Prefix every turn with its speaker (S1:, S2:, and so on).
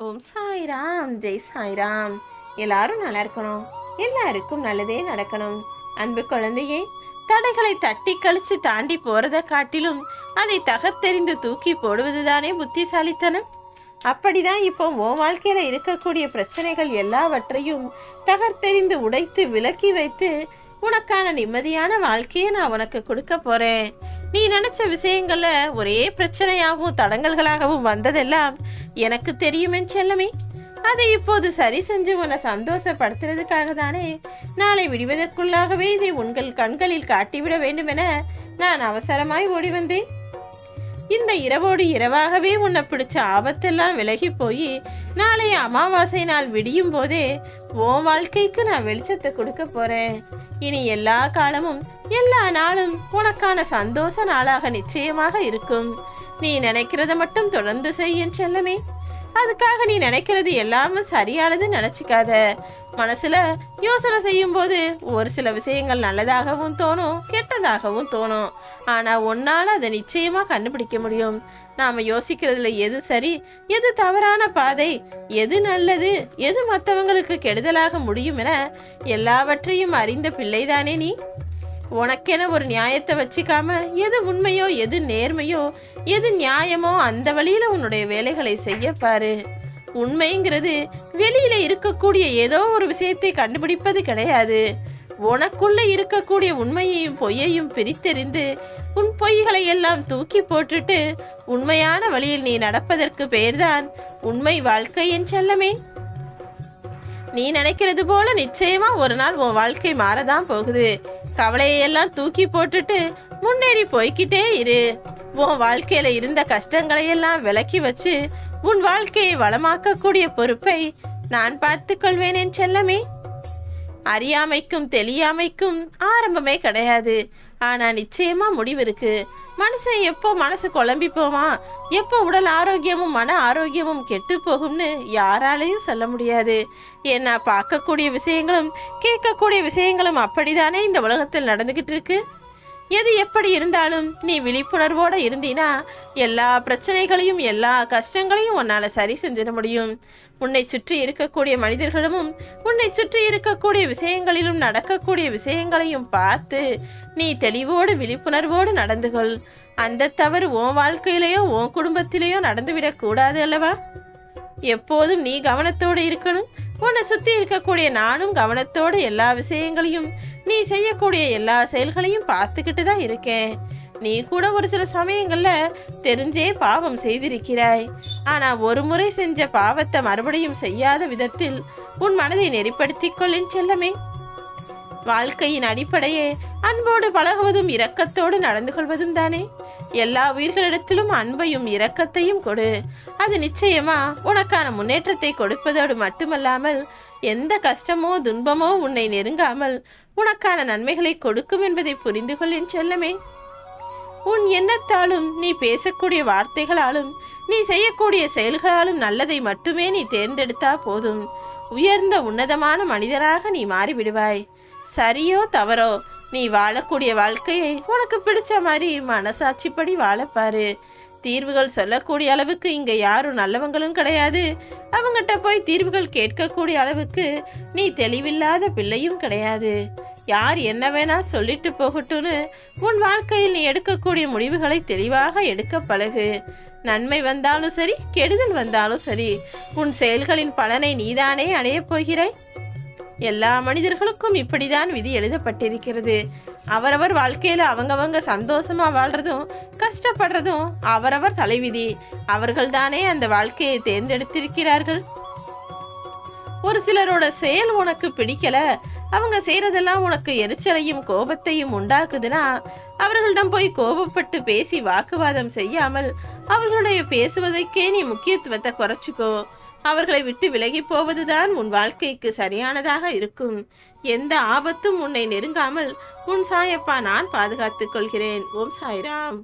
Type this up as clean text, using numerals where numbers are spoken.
S1: ஓம் சாய்ராம், ஜெய் சாய்ராம். எல்லாரும் நல்லா இருக்கணும், எல்லாருக்கும் நல்லதே நடக்கணும். அன்பு குழந்தையே, தடைகளை தட்டி கழிச்சு தாண்டி போறதை காட்டிலும் அதை தகர்த்தெறிந்து தூக்கி போடுவதுதானே புத்திசாலித்தனம். அப்படிதான் இப்போ உன் வாழ்க்கையில இருக்கக்கூடிய பிரச்சனைகள் எல்லாவற்றையும் தகர்த்தெறிந்து உடைத்து விலக்கி வைத்து உனக்கான நிம்மதியான வாழ்க்கையை நான் உனக்கு கொடுக்க போறேன். நீ நினைச்ச விஷயங்கள்ல ஒரே பிரச்சனையாகவும் தடங்கல்களாகவும் வந்ததெல்லாம் எனக்கு தெரியுமே செல்லமே. அதை இப்போது சரி செஞ்சு உன்னை சந்தோஷப்படுத்துறதுக்காக தானே நாளை விடுவதற்குள்ளாகவே இதை உங்கள் கண்களில் காட்டிவிட வேண்டும் என நான் அவசரமாய் ஓடி வந்தேன். இந்த இரவோடு இரவாகவே உன்னை பிடிச்ச ஆபத்தெல்லாம் விலகி போய் நாளைய அமாவாசை நாள் விடியும் போதே உன் வாழ்க்கைக்கு நான் வெளிச்சத்தை கொடுக்க போறேன். இனி எல்லா காலமும் எல்லா நாளும் உனக்கான சந்தோஷ நாளாக நிச்சயமாக இருக்கும். நீ நினைக்கிறத மட்டும் தொடர்ந்து செய்யும் செல்லமே. அதுக்காக நீ நினைக்கிறது எல்லாமே சரியானது நினைச்சிக்காத. மனசுல யோசனை செய்யும் போது ஒரு சில விஷயங்கள் நல்லதாகவும் தோணும், கெட்டதாகவும் தோணும். ஆனா உன்னால அதை நிச்சயமா கண்டுபிடிக்க முடியும். நாம யோசிக்கிறதுல எது சரி, எது தவறான பாதை, எது நல்லது, எது மற்றவங்களுக்கு கெடுதலாக முடியும் என எல்லாவற்றையும் அறிந்த பிள்ளைதானே நீ. உனக்கென ஒரு நியாயத்தை வச்சுக்காம எது உண்மையோ, எது நேர்மையோ, எது நியாயமோ அந்த வழியில உன்னுடைய வேலைகளை செய்ய பாரு. உண்மைங்கிறது வெளியில இருக்கக்கூடிய ஏதோ ஒரு விஷயத்தை கண்டுபிடிப்பது கிடையாது. உனக்குள்ள இருக்கக்கூடிய உண்மையையும் பொய்யையும் பிரித்தெறிந்து உன் பொய்களை எல்லாம் தூக்கி போட்டுட்டு உண்மையான வழியில் நீ நடப்பதற்கு பெயர்தான் உண்மை வாழ்க்கை என் செல்லமே. நீ நினைக்கிறது போல நிச்சயமா ஒரு நாள் உன் வாழ்க்கை மாறதான் போகுது. கவலையெல்லாம் தூக்கி போட்டுட்டு முன்னேறி போய்கிட்டே இரு. உன் வாழ்க்கையில இருந்த கஷ்டங்களையெல்லாம் விலக்கி வச்சு உன் வாழ்க்கையை வளமாக்கக்கூடிய பொறுப்பை நான் பார்த்து கொள்வேன் என் செல்லமே. அறியாமைக்கும் தெரியாமைக்கும் ஆரம்பமே கிடையாது, ஆனா நிச்சயமா முடிவு இருக்கு. மனுஷன் எப்போ மனசு குழம்பி போவான், எப்போ உடல் ஆரோக்கியமும் மன ஆரோக்கியமும் கெட்டு போகும்னு யாராலையும் சொல்ல முடியாது. ஏன்னா பார்க்கக்கூடிய விஷயங்களும் கேட்கக்கூடிய விஷயங்களும் அப்படித்தானே இந்த உலகத்தில் நடந்துகிட்டு இருக்கு. எது எப்படி இருந்தாலும் நீ விழிப்புணர்வோடு இருந்தீனா எல்லா பிரச்சனைகளையும் எல்லா கஷ்டங்களையும் உன்னால் சரி செஞ்சிட முடியும். உன்னை சுற்றி இருக்கக்கூடிய மனிதர்களும் உன்னை சுற்றி இருக்கக்கூடிய விஷயங்களிலும் நடக்கக்கூடிய விஷயங்களையும் பார்த்து நீ தெளிவோடு விழிப்புணர்வோடு நடந்து கொள். அந்த தவறு உன் வாழ்க்கையிலேயோ உன் குடும்பத்திலேயோ நடந்துவிடக் கூடாது அல்லவா. எப்போதும் நீ கவனத்தோடு இருக்கணும். உன்னை சுற்றி இருக்கக்கூடிய நானும் கவனத்தோடு எல்லா விஷயங்களையும் நீ செய்யக்கூடிய எல்லா செயல்களையும் பார்த்துக்கிட்டு தான் இருக்கேன். நீ கூட ஒரு சில சமயங்கள்ல தெரிஞ்சே பாவம் செய்திருக்கிறாய். ஆனா ஒரு முறை செஞ்ச பாவத்தை மறுபடியும் செய்யாத விதத்தில் உன் மனதை நெறிப்படுத்திக் கொள்ளின் செல்லமே. வாழ்க்கையின் அடிப்படையே அன்போடு பழகுவதும் இரக்கத்தோடு நடந்து கொள்வதும் தானே. எல்லா உயிர்களிடத்திலும் அன்பையும் இரக்கத்தையும் கொடு. அது நிச்சயமா உனக்கான முன்னேற்றத்தை கொடுப்பதோடு மட்டுமல்லாமல் எந்த கஷ்டமோ துன்பமோ உன்னை நெருங்காமல் உனக்கான நன்மைகளை கொடுக்கும் என்பதை புரிந்து கொள்ளின் செல்லமே. உன் எண்ணத்தாலும் நீ பேசக்கூடிய வார்த்தைகளாலும் நீ செய்யக்கூடிய செயல்களாலும் நல்லதை மட்டுமே நீ தேர்ந்தெடுத்தா போதும். உயர்ந்த உன்னதமான மனிதனாக நீ மாறிவிடுவாய். சரியோ தவறோ நீ வாழக்கூடிய வாழ்க்கையை உனக்கு பிடிச்ச மாதிரி மனசாட்சிப்படி வாழப்பாரு. தீர்வுகள் சொல்லக்கூடிய அளவுக்கு இங்க யாரும் நல்லவங்களும் கிடையாது. அவங்ககிட்ட போய் தீர்வுகள் கேட்கக்கூடிய அளவுக்கு நீ தெளிவில்லாத பிள்ளையும் கிடையாது. யார் என்ன வேணா சொல்லிட்டு போகட்டும்னு உன் வாழ்க்கையில் நீ எடுக்கக்கூடிய முடிவுகளை தெளிவாக எடுக்க பழகு. நன்மை வந்தாலும் சரி, கெடுதல் வந்தாலும் சரி, உன் செயல்களின் பலனை நீதானே அடையப் போகிறாய். எல்லா மனிதர்களுக்கும் இப்படிதான் விதி எழுதப்பட்டிருக்கிறது. அவரவர் வாழ்க்கையில அவங்கவங்க சந்தோஷமா வாழ்றதும் கஷ்டப்படுறதும் அவரவர் தலைவிதி. அவர்கள் தானே அந்த வாழ்க்கையை தேர்ந்தெடுத்திருக்கிறார்கள். ஒரு சிலரோட செயல் உனக்கு பிடிக்கல, அவங்க செய்யறதெல்லாம் உனக்கு எரிச்சலையும் கோபத்தையும் உண்டாக்குதுன்னா அவர்களிடம் போய் கோபப்பட்டு பேசி வாக்குவாதம் செய்யாமல் அவர்களுடைய பேசுவதற்கே நீ முக்கியத்துவத்தை குறைச்சிக்கோ. அவர்களை விட்டு விலகி போவதுதான் உன் வாழ்க்கைக்கு சரியானதாக இருக்கும். எந்த ஆபத்தும் உன்னை நெருங்காமல் உன் சாயப்பா நான் பாதுகாத்துக் கொள்கிறேன். ஓம் சாய்ராம்.